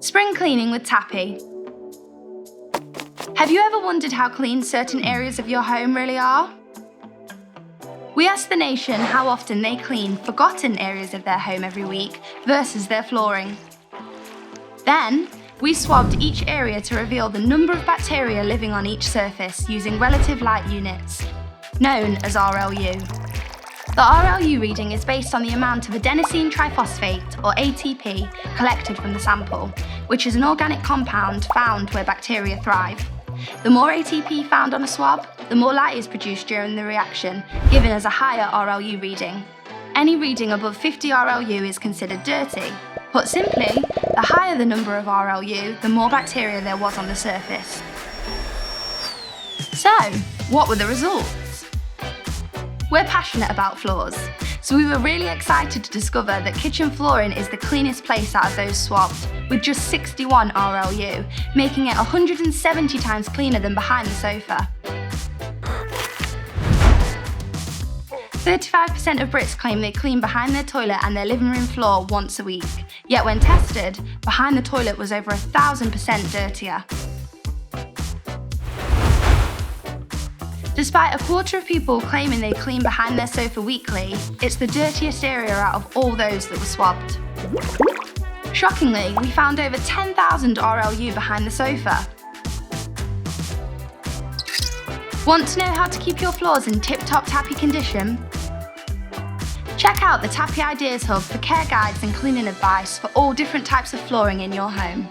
Spring cleaning with Tappy. Have you ever wondered how clean certain areas of your home really are? We asked the nation how often they clean forgotten areas of their home every week versus their flooring. Then, we swabbed each area to reveal the number of bacteria living on each surface using relative light units, known as RLU. The RLU reading is based on the amount of adenosine triphosphate, or ATP, collected from the sample, which is an organic compound found where bacteria thrive. The more ATP found on a swab, the more light is produced during the reaction, giving us a higher RLU reading. Any reading above 50 RLU is considered dirty. Put simply, the higher the number of RLU, the more bacteria there was on the surface. So, what were the results? We're passionate about floors, so we were really excited to discover that kitchen flooring is the cleanest place out of those swabbed, with just 61 RLU, making it 170 times cleaner than behind the sofa. 35% of Brits claim they clean behind their toilet and their living room floor once a week, yet when tested, behind the toilet was over 1,000% dirtier. Despite a quarter of people claiming they clean behind their sofa weekly, it's the dirtiest area out of all those that were swabbed. Shockingly, we found over 10,000 RLU behind the sofa. Want to know how to keep your floors in tip-top Tappy condition? Check out the Tappy Ideas Hub for care guides and cleaning advice for all different types of flooring in your home.